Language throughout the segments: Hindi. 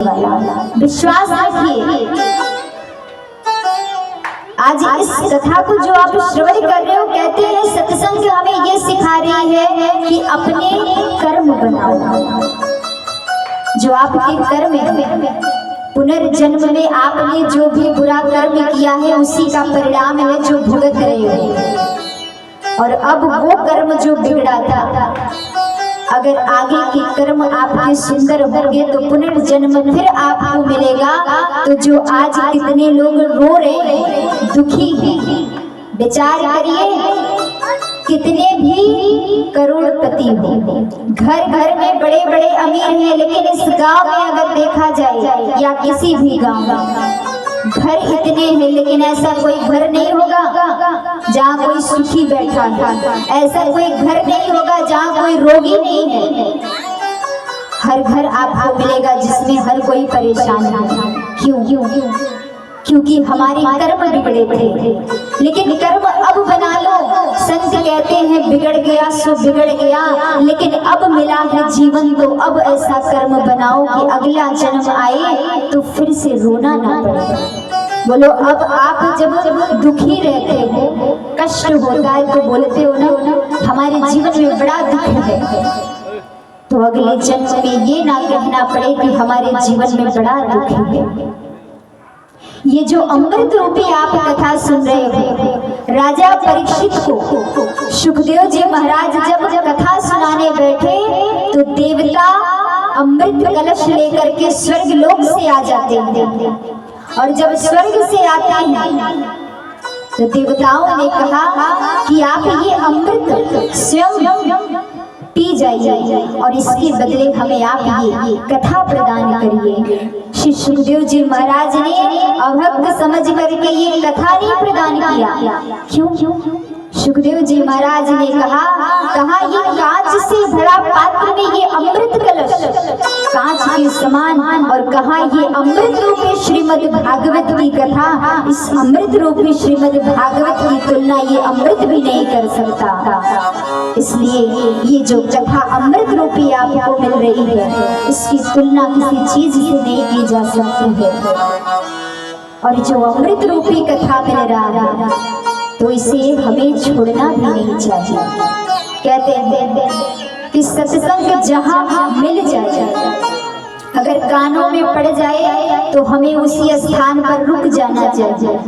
विश्वास रखिए। आज इस कथा को जो आप श्रवण कर रहे हो, कहते हैं सत्संग हमें ये सिखा रही है कि अपने कर्म बनाओ। जो आपके कर्म है, पुनर्जन्म में आपने जो भी बुरा कर्म किया है उसी का परिणाम है जो भुगत रहे हो। और अब वो कर्म जो बिगड़ा था, अगर आगे के कर्म आपके सुंदर होंगे तो पुनर्जन्म फिर आपको मिलेगा। तो जो आज कितने लोग रो रहे हैं, दुखी हैं, विचार करिए कितने भी करोड़पति हो, घर घर में बड़े बड़े अमीर हैं, लेकिन इस गांव में अगर देखा जाए या किसी भी गांव में घर इतने हैं, लेकिन ऐसा कोई घर नहीं होगा जहाँ कोई सुखी बैठा है। ऐसा कोई घर नहीं होगा जहाँ कोई रोगी नहीं है। हर घर आपको मिलेगा जिसमें हर कोई परेशान है। क्यों? क्योंकि हमारे कर्म बिगड़े थे। लेकिन कर्म अब बना लो। संत कहते हैं बिगड़ गया सो बिगड़ गया, लेकिन अब मिला है जीवन, तो अब ऐसा कर्म बनाओ कि अगला जन्म आए तो फिर से रोना ना पड़े। बोलो, अब आप जब दुखी रहते हो, कष्ट होता है, तो बोलते हो ना हमारे जीवन में बड़ा दुख है, तो अगले जन्म में ये ना कहना पड़े कि हमारे जीवन में बड़ा दुख है। ये जो अमृत रूपी आप कथा सुन रहे हो, राजा परीक्षित को सुखदेव जी महाराज जब कथा सुनाने बैठे तो देवता अमृत कलश लेकर के स्वर्ग लोक से आ जाते हैं। और जब स्वर्ग से आते हैं तो देवताओं ने कहा कि आप ये अमृत स्वयं पी जाइए और इसके बदले हमें आप ये कथा प्रदान करिए। श्री सुखदेव जी महाराज ने अभक्त समझ करके ये कथा नहीं प्रदान किया। क्यों? सुखदेव जी महाराज ने कहा ये कांच से भरा पात्र में ये अमृत कलश कांच के समान, और कहा ये अमृत रूपी श्रीमद् भागवत की कथा, इस अमृत रूपी श्रीमद् भागवत की तुलना ये अमृत भी नहीं कर सकता। इसलिए ये जो कथा अमृत रूपी आपको मिल रही है, इसकी तुलना किसी चीज से नहीं की जा सकती है। और जो अमृत रूपी कथा मिल रहा है तो इसे हमें छोड़ना भी नहीं चाहिए। कहते हैं कि सत्संग जहाँ मिल जाए, अगर कानों में पड़ जाए तो हमें उसी स्थान पर रुक जाना चाहिए,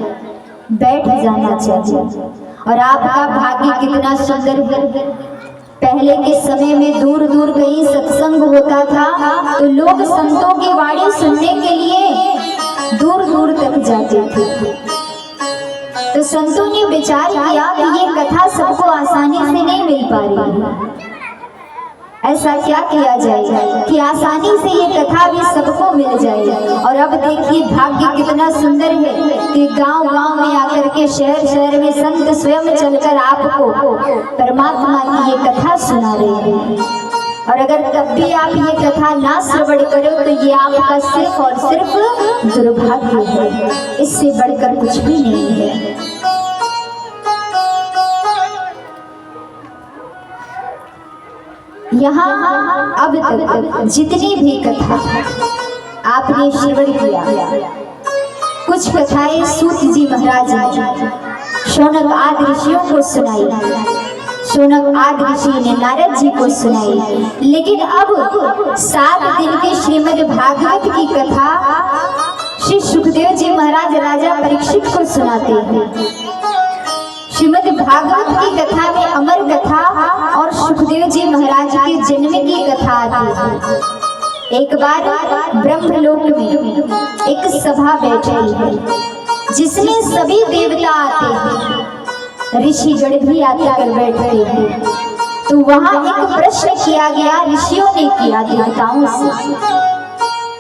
बैठ जाना चाहिए। और आपका भाग्य कितना सुंदर है। पहले के समय में दूर दूर कहीं सत्संग होता था तो लोग संतों की वाणी सुनने के लिए दूर दूर तक जाते थे। तो संतों ने विचार किया कि ये कथा सबको आसानी से नहीं मिल पा रही है, ऐसा क्या किया जाए कि आसानी से ये कथा भी सबको मिल जाए। और अब देखिए भाग्य कितना सुंदर है कि गांव गांव में आकर के शहर शहर में संत स्वयं चलकर आपको परमात्मा की ये कथा सुना रहे हैं। और अगर तब भी आप ये कथा ना श्रवण करो तो ये आपका सिर्फ और सिर्फ दुर्भाग्य है, इससे बढ़कर कुछ भी नहीं है। यहाँ अब तक जितनी भी कथा आपने श्रवण किया, कुछ कथाएं सूत जी महाराज ने शौनक आदि ऋषियों को सुनाई, शौनक आदि ऋषि ने नारद जी को सुनाई, लेकिन अब 7 दिन के श्रीमद् भागवत की कथा श्री सुखदेव जी महाराज राजा परीक्षित को सुनाते हैं। श्रीमद् भागवत की कथा में अमर कथा और सुखदेव जी महाराज के जन्म की कथा आती है। एक बार ब्रह्मलोक में एक सभा बैठी है जिसमें सभी देवता आते हैं, ऋषिगण भी आकर बैठते हैं। तो वहां एक प्रश्न किया गया, ऋषियों ने किया देवताओं से,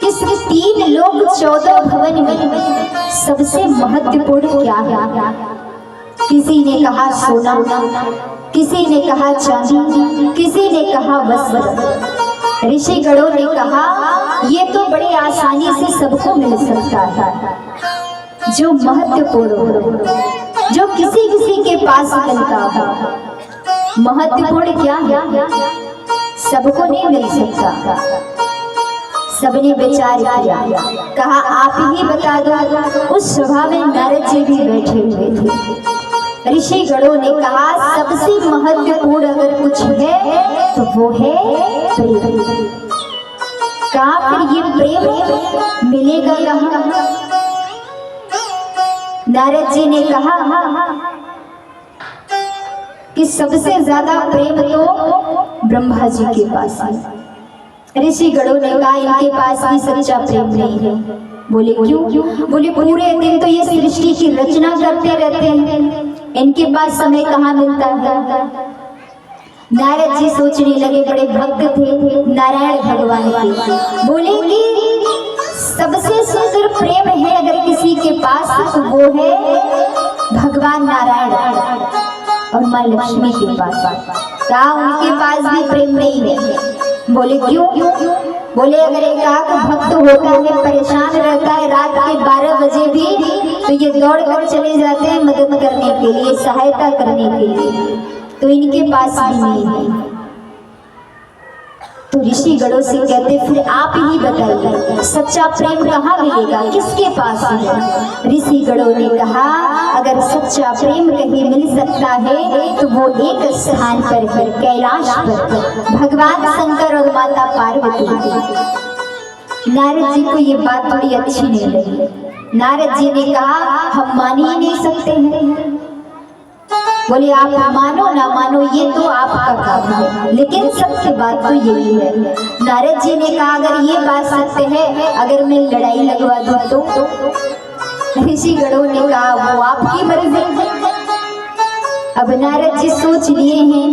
किस 3 लोग 14 भवन में सबसे महत्वपूर्ण क्या है? किसी ने कहा सोना, किसी ने कहा चांदी, किसी ने कहा वस्त्र। ऋषिगणों ने कहा ये तो बड़ी आसानी से सबको मिल सकता है, जो महत्वपूर्ण हो, जो किसी किसी के पास मिलता हो। महत्वपूर्ण क्या है? सबको नहीं मिल सकता। सबने विचार किया, कहा आप ही बता दो। उस सभा में नारद जी भी बैठे हुए थे। ऋषि गणों ने कहा सबसे महत्वपूर्ण अगर कुछ है तो वो है प्रेम। कहा फिर ये प्रेम मिलेगा कहाँ? नारद जी ने कहा कि सबसे ज्यादा प्रेम तो ब्रह्मा जी के पास है। ऋषि गणों ने कहा इनके पास भी सच्चा प्रेम नहीं है। बोले क्यों? बोले पूरे दिन तो ये सृष्टि की रचना करते रहते हैं, इनके पास समय कहाँ मिलता है। नारद जी सोचने लगे, बड़े भक्त थे नारायण भगवान के। बोले कि सबसे सुंदर प्रेम है अगर किसी के पास तो वो है भगवान नारायण और माँ लक्ष्मी के पास। कहा उनके पास भी प्रेम नहीं है। बोले क्यों? बोले अगर एक आंख भक्त होता है, परेशान रहता है रात के 12 बजे भी, तो ये दौड़ कर चले जाते हैं मदद करने के लिए, सहायता करने के लिए, तो इनके पास भी नहीं है। तो ऋषि गणों से कहते फिर आप ही बताइए सच्चा प्रेम कहाँ मिलेगा, किसके पास है? ऋषि गणों ने कहा अगर सच्चा प्रेम कहीं मिल सकता है तो वो एक स्थान पर है, कैलाश पर, भगवान शंकर और माता पार्वती। नारद जी को ये बात बड़ी अच्छी नहीं लगी। नारद जी ने कहा हम मान ही नहीं सकते हैं। बोले आप मानो ना मानो ये तो आपका काम है, लेकिन सत्य बात तो यही है। नारद जी ने कहा अगर ये बात सत्य है, अगर मैं लड़ाई लगवा दूं तो? ऋषि गणों ने कहा वो आपकी मर्जी। अब नारद जी सोच लिए हैं,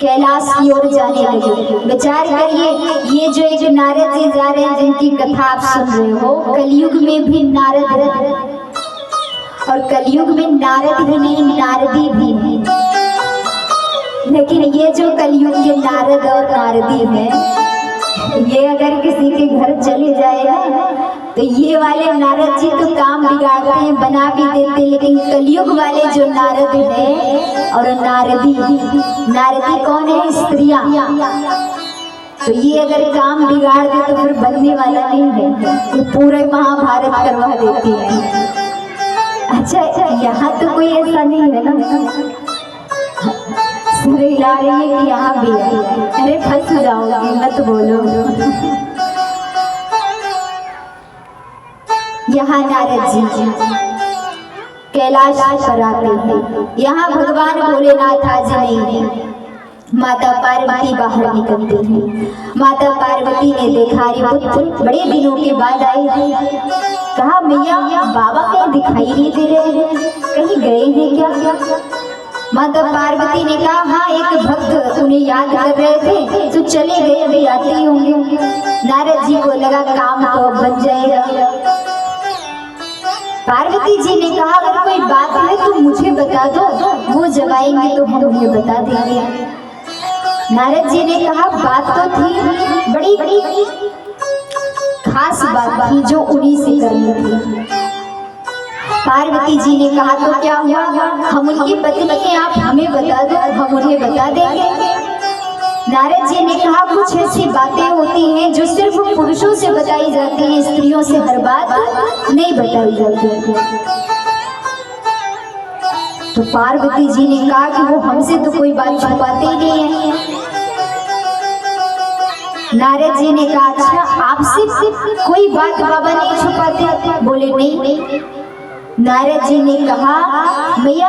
कैलाश की ओर जाने लगे। विचार करिए ये जो एक नारद जी जा रहे हैं जिनकी कथा आप सुन रहे हो, कलयुग में भी नारद और कलयुग में नारद ही नहीं नारदी भी है। लेकिन ये जो कलयुग के नारद और नारदी है, ये अगर किसी के घर चले जाए ना तो ये वाले नारद जी तो काम बिगाड़ते हैं, बना भी देते, लेकिन कलयुग वाले जो नारद है और नारदी, नारदी कौन है? स्त्रियां। तो ये अगर काम बिगाड़ दे तो फिर बनने वाला नहीं है, ये पूरे महाभारत करवा देती है। अच्छा यहाँ तो कोई ऐसा नहीं है ना? सुर हिला रही है कि यहाँ भी है। अरे फंस जाओगे, मत बोलो। यहाँ नारद जी कैलाश पर आते हैं। यहाँ भगवान भोलेनाथ आज नहीं है। माता पार्वती बाहर निकलती है। माता पार्वती ने देखा रे पुत्र बड़े दिनों के बाद आए हैं। कहा मैया बाबा कहीं दिखाई नहीं दे रहे हैं, कहीं गए हैं क्या? माता पार्वती ने कहा हाँ एक भक्त उन्हें याद कर रहे थे तो चले गए, अभी आते ही होंगे। नारद जी को लगा काम तो बन जाएगा। पार्वती जी ने कहा अगर कोई बात है तो मुझे बता दो, वो जब आएंगे तो हम उन्हें बता देंगे। नारद जी ने कहा बात तो थी, बड़ी खास बात थी जो उन्हीं से करनी थी। पार्वती जी ने कहा तो क्या हुआ, हम उनकी पत्नी हैं, आप हमें बता दो, हम उन्हें बता देंगे। नारद जी ने कहा कुछ ऐसी बातें होती हैं जो सिर्फ पुरुषों से बताई जाती हैं, स्त्रियों से हर बात नहीं बताई जाती। तो पार्वती जी ने कहा कि वो हमसे तो कोई बात छुपाते ही नहीं है। नारद जी ने कहा अच्छा आपसे कोई बात बाबा नहीं छुपाते? बोले नहीं। नारद जी ने कहा मैया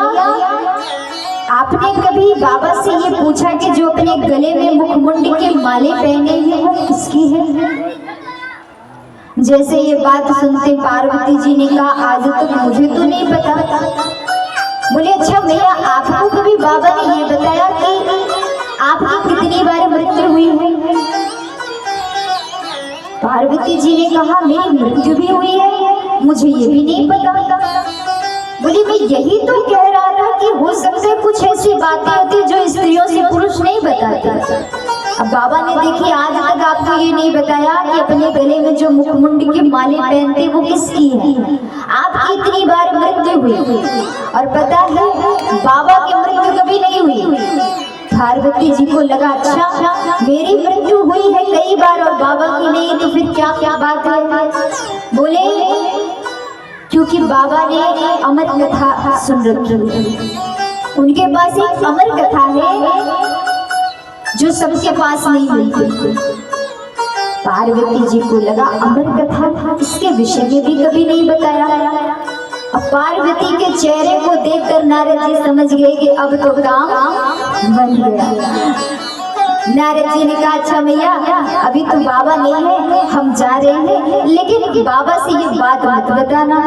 आपने कभी बाबा से ये पूछा कि जो अपने गले में मुखमुंड के माले पहने हैं वो किसकी है? जैसे ये बात सुनते पार्वती जी ने कहा आज तक मुझे तो नहीं पता। बोले अच्छा भैया आपको कभी बाबा ने ये बताया कि आपकी कितनी बार मृत्यु हुई है? पार्वती जी ने कहा मेरी मृत्यु भी हुई है, मुझे ये भी नहीं पता। बोली मैं यही तो कह रहा था कि हो सकता है कुछ ऐसी बातें होती जो स्त्रियों से पुरुष नहीं बताते। अब बाबा ने देखी आज तक आपको ये नहीं बताया कि अपने गले में जो मुखमुंड के माले पहनते वो किसकी है, आपकी इतनी बार मृत्यु हुई। और पता है बाबा की मृत्यु कभी नहीं हुई। पार्वती जी को लगा अच्छा मेरी मृत्यु हुई है कई बार और बाबा की नहीं, तो फिर क्या क्या बात है। बोले क्योंकि बाबा ने अमर कथा सुन रखी है, उनके पास एक अमर कथा है जो सबके पास नहीं मिलती। पार्वती जी को लगा अमर कथा, इसके विषय में भी कभी नहीं बताया। अब पार्वती के चेहरे को देखकर नारद जी समझ गए कि अब तो काम बन गया। नारद जी ने कहा अच्छा मैया अभी तो बाबा नहीं है, हम जा रहे हैं, लेकिन बाबा से ये बात मत बताना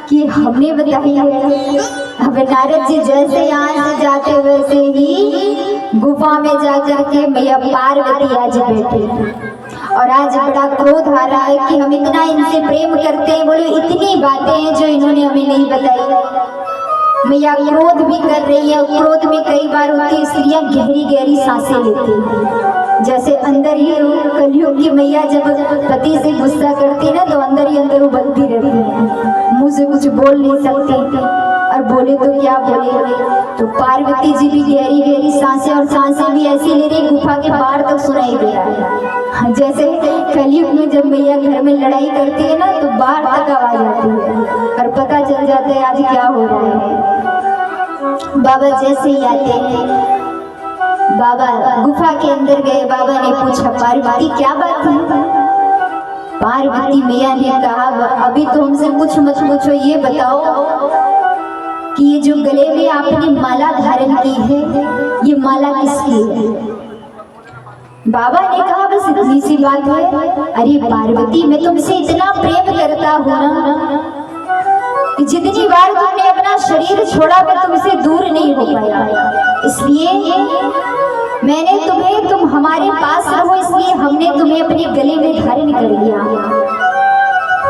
कि हमने बताई है। अब नारद जी जैसे यहाँ से जाते वैसे ही गुफा में जाकर के मैया पार्वती आज बैठे और आज बड़ा क्रोध आ रहा है कि हम इतना इनसे प्रेम करते हैं। बोले इतनी बातें हैं जो इन्होंने हमें नहीं बताई। मैया क्रोध भी कर रही है, क्रोध में कई बार होती स्त्रियां गहरी गहरी सांसें लेती हैं, जैसे अंदर ही कलयुग की मैया जब पति से गुस्सा करती ना तो अंदर ही अंदर उबलती रहती है, मुंह से कुछ बोल नहीं सकती और बोले तो क्या बोले। तो पार्वती जी भी गहरी गहरी सांसें, और सांसें भी ऐसी ले रही गुफा के बाहर तक सुनाई दे रहा है। जैसे कलयुग में जब मैया घर में लड़ाई करती है ना तो बाहर तक आवाज आती है और पता चल जाता है आज क्या हो रहा है। बाबा जैसे ही आते हैं, बाबा गुफा के अंदर गए, बाबा ने पूछा पार्वती क्या बात है। पार्वती मैया ने कहा अभी तो हमसे कुछ मत पूछो, ये बताओ कि ये जो गले में आपने माला धारण की है ये माला किसकी है। बाबा ने कहा बस इतनी सी बात है। अरे पार्वती मैं तुमसे इतना प्रेम करता हूँ ना कि जितनी बार तुमने अपना शरीर छोड़ा मैं तुमसे दूर नहीं हो पाया, इसलिए मैंने तुम्हें, तुम हमारे पास रहो इसलिए हमने तुम्हें अपने गले में धारण कर लिया।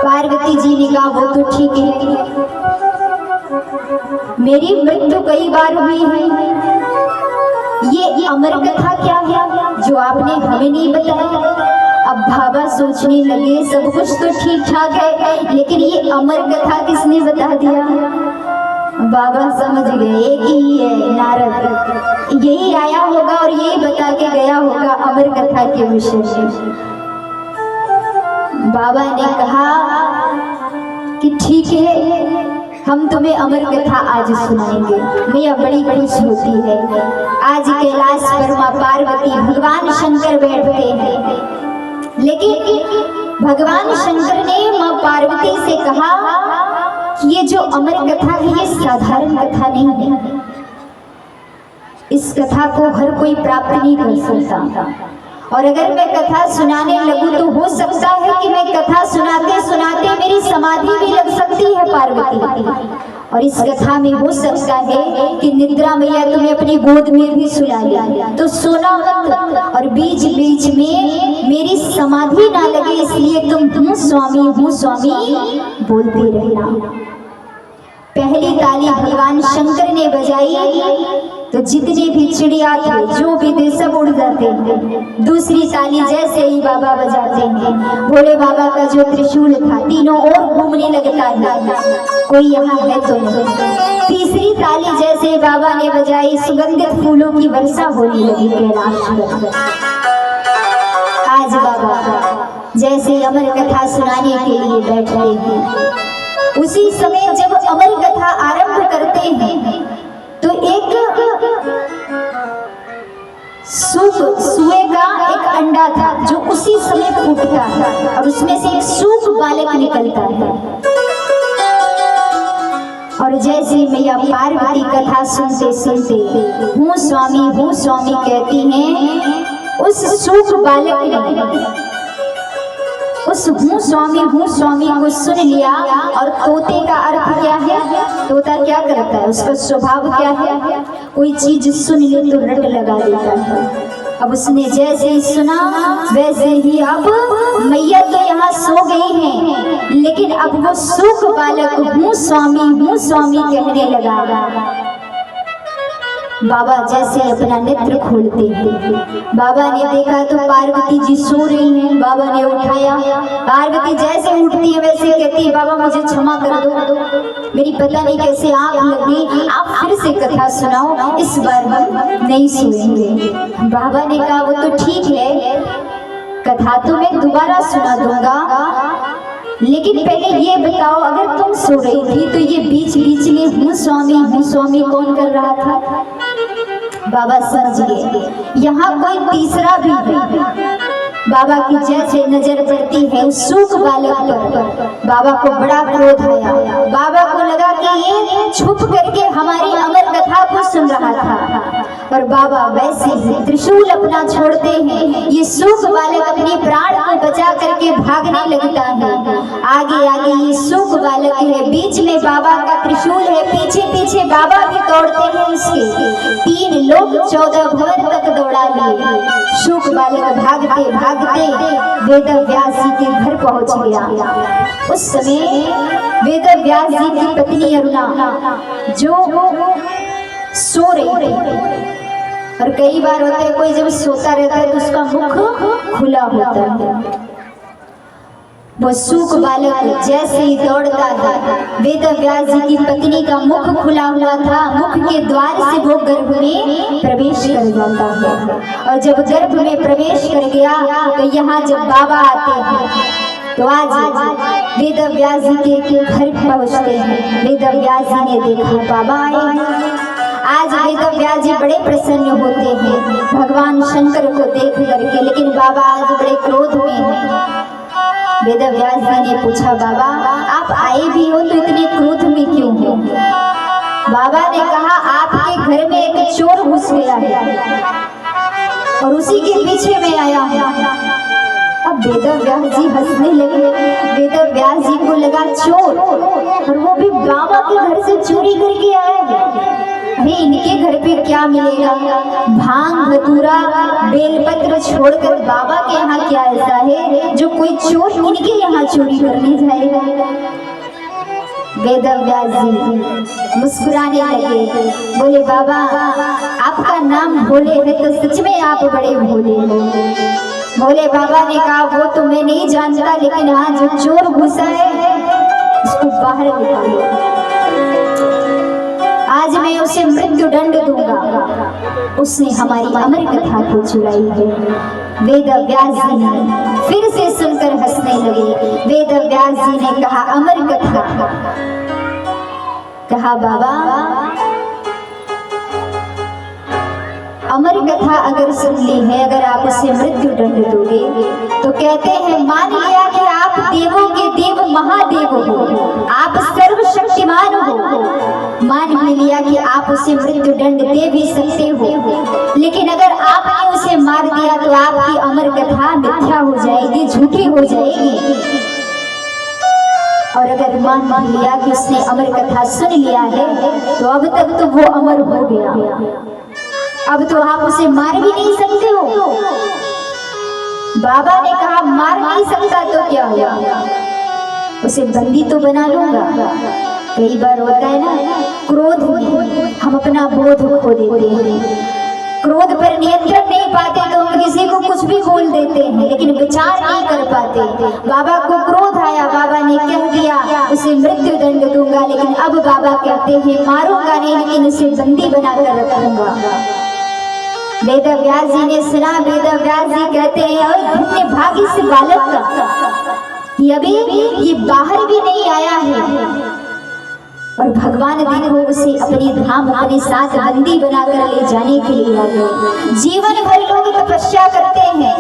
पार्वती जी ने कहा वो तो ठीक है, मेरी मृत्यु कई बार हुई है, ये अमर कथा क्या है जो आपने हमें नहीं बताया। अब बाबा सोचने लगे सब कुछ तो ठीक ठाक है, लेकिन ये अमर कथा किसने बता दिया। बाबा समझ गए एक ही है नारद, यही आया होगा और यही बता के गया होगा अमर कथा के विषय में। बाबा ने कहा कि ठीक है हम तुम्हें अमर कथा आज सुनाएंगे। मैया बड़ी खुश होती है। आज कैलाश पर मां पार्वती भगवान शंकर बैठते हैं, लेकिन भगवान शंकर ने मां पार्वती से कहा कि ये जो अमर कथा है ये साधारण कथा नहीं है, इस कथा को हर कोई प्राप्त नहीं कर सकता, और अगर मैं कथा सुनाने लगूं तो हो सकता है कि मैं कथा सुनाते सुनाते मेरी समाधि भी लग सकती है पार्वती, और इस कथा में हो सकता है कि निद्रा मैया तुम्हें अपनी गोद में भी सुला ले, तो सोना मत और बीच बीच में मेरी समाधि ना लगे इसलिए तुम स्वामी हूँ स्वामी बोलते रहना। पहली ताली भगवान शंकर ने बजाई तो जितने भी चिड़िया थे जो भी थे सब उड़ जाते हैं। दूसरी ताली जैसे ही बाबा बजाते हैं, भोले बाबा का जो त्रिशूल था तीनों ओर घूमने लगता है, कोई यहाँ है तो नहीं। तीसरी ताली जैसे बाबा ने बजाई सुगंधित फूलों की वर्षा होने लगी कैलाश पर। आज बाबा जैसे अमर कथा सुनाने के लिए बैठते हैं, उसी समय जब अमर कथा आरंभ करते हैं तो एक सुए का एक अंडा था जो उसी समय फूटता है और उसमें से एक सूख बालक निकलता है। और जैसे मैया पार्वती कथा सुनते सुनते हूँ स्वामी कहती हैं, उस सूख बालक ने उस हूँ स्वामी को सुन लिया। और तोते का अर्थ क्या है, तोता क्या करता है, उसका स्वभाव क्या है, कोई चीज सुन ले तो रट लगा देता है। अब उसने जैसे ही सुना वैसे ही अब मैया तो यहाँ सो गई हैं, लेकिन अब वो सूख बालक हूँ स्वामी कहने लगा। बाबा जैसे अपना नेत्र खोलते हैं, बाबा ने देखा तो पार्वती जी सो रही हैं। बाबा ने उठाया, पार्वती जैसे उठती है वैसे कहती है बाबा मुझे क्षमा कर दो, मेरी पता नहीं कैसे आंख लग गई, आप फिर से कथा सुनाओ, इस बार हम नहीं सोएंगे। बाबा ने कहा वो तो ठीक है, कथा तो मैं दोबारा सुना दूंगा, लेकिन पहले ये बताओ अगर तुम सो रही थी तो ये बीच बीच में हूँ स्वामी कौन कर रहा था? बाबा समझ गए यहाँ कोई तीसरा भी है। बाबा की जैसे नजर पड़ती है उस सूख बालक पर, बाबा को बड़ा क्रोध आया। बाबा को लगा कि ये छुप करके हमारी अमर कथा को सुन रहा था, और बाबा वैसे ही त्रिशूल अपना छोड़ते हैं, ये सूख बालक अपने प्राण को बचा करके भागने लगता है। आगे आगे ये सूख बालक है, बीच में बाबा का त्रिशूल है, पीछे पीछे बाबा भी दौड़ते हैं उसके। 3 लोग 14 भवन तक दौड़ा लिए। सूख बालक भागते भागते वेद व्यास जी के घर पहुंच गया। उस समय वेद व्यास जी की पत्नी अरुणा जो सो रही थी, और कई बार होता है कोई जब सोता रहता है तो उसका मुख खुला होता है, वो सूख बालक जैसे ही दौड़ता है, वेद व्यास जी की पत्नी का मुख खुला हुआ था, मुख के द्वार से वो गर्भ में प्रवेश कर जाता है। और जब गर्भ में प्रवेश कर गया तो यहाँ जब बाबा आते हैं तो आज वेद व्यास जी के घर पहुँचते हैं। वेद व्यास जी ने देखा बाबा आए। आज वेद व्यास जी बड़े प्रसन्न होते हैं भगवान शंकर को देख करके, लेकिन बाबा आज बड़े क्रोध में हैं। वेद व्यास जी ने पूछा बाबा आप आए भी हो तो इतने क्रोध में क्यों हो? बाबा ने कहा आपके घर में एक चोर घुस गया है और उसी के पीछे मैं आया हूँ। अब वेद व्यास जी हंसने लगे। वेद व्यास जी को लगा चोर, और वो भी बाबा के घर से चोरी करके आया है। अरे इनके घर पे क्या मिलेगा? भांग धतूरा बेलपत्र छोड़कर बाबा के यहाँ क्या ऐसा है जो कोई चोर इनके यहाँ चोरी करने जाएगा? वेद व्यास जी मुस्कुराने लगे, बोले बाबा आपका नाम भोले है तो सच में आप बड़े भोले हो। भोले बाबा ने कहा वो तो मैं नहीं जानता, लेकिन हाँ जो चोर घुसा है उसको बाहर निकालो, आज मैं उसे मृत्यु दंड दूंगा। उसने हमारी अमर कथा को चुराई है। वेद व्यास जी ने फिर से सुनकर हंसने लगे। वेद व्यास जी ने कहा अमर कथा, कहा बाबा अमर कथा अगर सुन ली है, अगर आप उसे मृत्यु दंड दोगे तो कहते हैं मान लिया कि आप देवों के देव महादेव हो, आप सर्वशक्तिमान हो, मान भी लिया कि आप उसे मृत्यु दंड दे भी सकते हो, लेकिन अगर आपने उसे मार दिया तो आपकी अमर कथा मिथ्या हो जाएगी, झूठी हो जाएगी। और अगर मान भी लिया कि उसने अमर कथा सुन लिया है तो अब तक तो वो अमर हो गया, अब तो आप उसे मार भी नहीं सकते हो। बाबा ने कहा मार नहीं सकता तो क्या हुआ, उसे बंदी तो बना लूंगा। कई बार होता है ना क्रोध में हम अपना बोध खो देते हैं, क्रोध पर नियंत्रण नहीं पाते तो हम किसी को कुछ भी बोल देते हैं, लेकिन विचार नहीं कर पाते। बाबा को क्रोध आया, बाबा ने कह दिया उसे मृत्यु दंड दूंगा, लेकिन अब बाबा कहते हैं मारूंगा नहीं, लेकिन उसे बंदी बनाकर रखूंगा। वेद व्यास जी ने सुना। वेद व्यास जी कहते हैं और धन्य भागी से बालक का कि अभी ये बाहर भी नहीं आया है, और भगवान देखो उसे अपने धाम अपने साथ बंदी बनाकर ले जाने के लिए आ गए। जीवन भर लोग तपस्या करते हैं,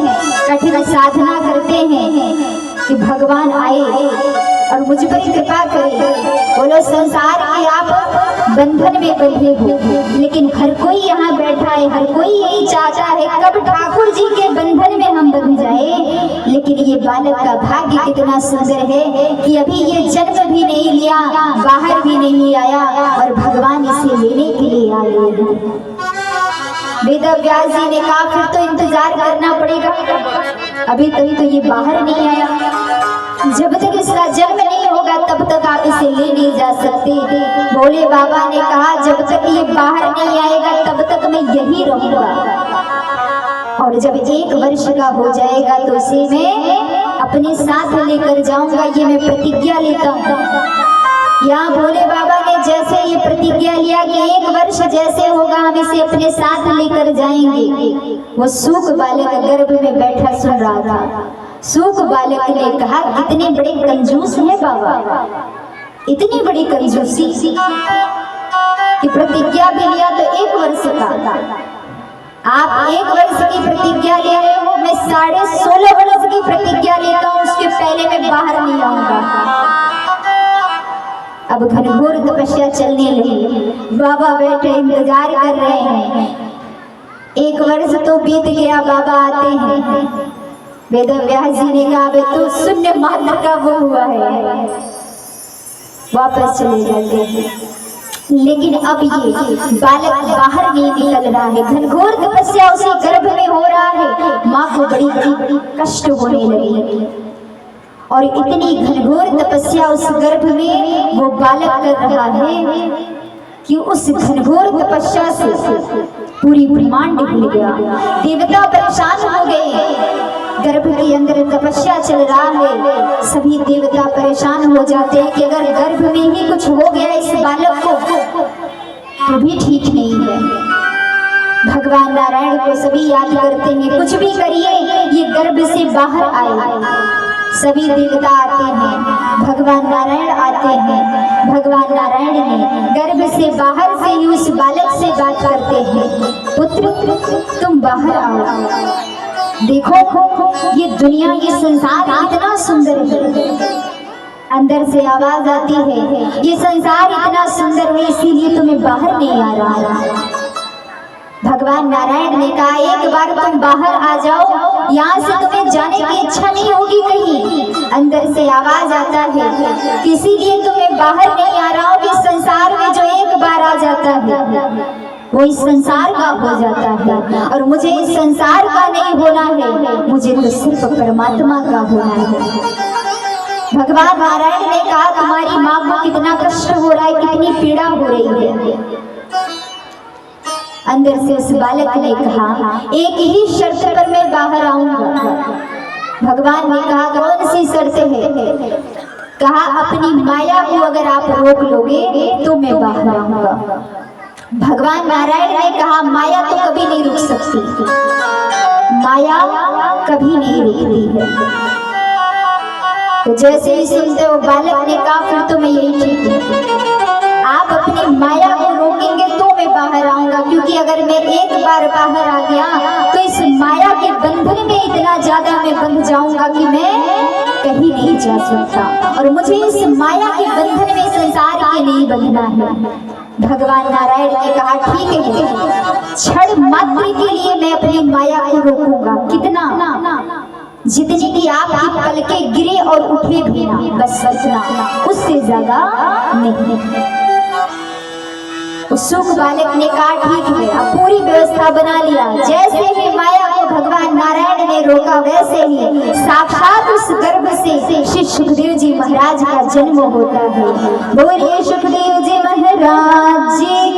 कठिन साधना करते हैं कि भगवान आए और मुझ पर कृपा करे। बोलो संसार के आप बंधन में बंधे हो, लेकिन हर कोई यहाँ बैठा है, हर कोई यही चाहता है कब ठाकुर जी के बंधन में हम बंध जाए। लेकिन ये बालक का भाग्य कितना सुंदर है कि अभी ये जन्म भी नहीं लिया, बाहर भी नहीं आया, और भगवान इसे लेने के लिए आ गए हैं। वेद व्यास जी ने कहा फिर तो इंतजार करना पड़ेगा, अभी तक तो ये बाहर नहीं आया, जब तक इसका जन्म नहीं होगा तब तक आप इसे ले नहीं जा सकते। भोले बाबा ने कहा जब तक ये बाहर नहीं आएगा तब तक मैं यही रहूंगा, और जब 1 वर्ष का हो जाएगा तो इसे मैं अपने साथ लेकर जाऊंगा, ये मैं प्रतिज्ञा लेता हूँ। यहाँ भोले बाबा ने जैसे ये प्रतिज्ञा लिया कि 1 वर्ष जैसे होगा हम इसे अपने साथ लेकर जाएंगे, वो सूक बालक गर्भ में बैठा सुन रहा था। सूक बालक ने कहा कितने बड़े कंजूस हैं बाबा, इतनी बड़ी कंजूसी कि प्रतिज्ञा भी लिया तो 1 वर्ष का, आप 1 वर्ष की प्रतिज्ञा ले रहे हो, मैं 16.5 वर्ष की प्रतिज्ञा लेता हूँ, उसके पहले मैं बाहर नहीं आऊंगा। अब घनघोर तपस्या चलने लगी, बाबा बैठे इंतजार कर रहे हैं। 1 वर्ष तो बीत गया, बाबा आते हैं। वेद व्यास जी ने कहा तो शून्य मात्र का वो हुआ है, वापस चले जाते हैं। लेकिन अब ये बालक बाहर नहीं निकल रहा है, घनघोर तपस्या उसी गर्भ में हो रहा है। माँ को बड़ी बड़ी कष्ट होने लगी, और इतनी घनघोर तपस्या उस गर्भ में वो बालक कर रहा है कि उस घनघोर तपस्या से पूरी ब्रह्मांड हिल गया। देवता परेशान हो गए, गर्भ के अंदर तपस्या चल रहा है, सभी देवता परेशान हो जाते हैं कि अगर गर्भ में ही कुछ हो गया इस बालक को तो भी ठीक नहीं है। भगवान नारायण को सभी याद करते हैं, कुछ भी करिए ये गर्भ से बाहर आए। सभी देवता आते हैं, भगवान नारायण आते हैं। भगवान नारायण ने गर्भ से बाहर से ही उस बालक से बात करते हैं, पुत्र तुम बाहर आओ, देखो ये दुनिया ये संसार इतना सुंदर है। अंदर से आवाज आती है ये संसार इतना सुंदर है इसीलिए तुम्हें बाहर नहीं आ रहा। भगवान नारायण ने कहा 1 बार तुम बाहर आ जाओ, यहाँ से तुम्हें जाने की इच्छा नहीं होगी कहीं। अंदर से आवाज आता है इसीलिए तुम्हें बाहर नहीं आ रहा हूँ कि संसार में जो 1 बार आ जाता है वो इस संसार का हो जाता है, और मुझे इस संसार का नहीं होना है, मुझे तो सिर्फ परमात्मा का होना है। भगवान नारायण ने कहा तुम्हारी माँ को कितना कष्ट हो रहा है, कितनी पीड़ा हो रही है। अंदर से उस बालक ने कहा 1 ही शर्त पर मैं बाहर आऊंगा। भगवान ने कहा कौन सी शर्त है? कहा अपनी माया को अगर आप रोक लोगे तो मैं बाहर आऊंगा। भगवान नारायण ने कहा माया तो कभी नहीं रुक सकती, माया कभी नहीं रुकती है। तो जैसे ही सुनते हो बालक ने कहा फिर तो मैं यही ठीक है, आप अपनी माया को रोकेंगे तो मैं बाहर आऊंगा, क्योंकि अगर मैं 1 बार बाहर आ गया तो इस माया के बंधन में इतना ज्यादा मैं बंध जाऊंगा कि मैं कहीं नहीं जा सकता, और मुझे इस माया के बंधन में संसार के नहीं बंधना है। भगवान नारायण ने कहा ठीक है, क्षण मात्र के लिए मैं अपनी माया को रोकूंगा। कितना? जितनी की आपकी पलकें गिरे और उठे भी ना, बस इतना, उससे ज्यादा नहीं। उस सुख बालक ने कहा ठीक है, अब पूरी व्यवस्था बना लिया। जैसे ही माया को भगवान नारायण ने रोका वैसे ही साक्षात उस गर्भ से श्री सुखदेव जी महाराज का जन्म होता है। बोलिए सुखदेव जी महाराज जी।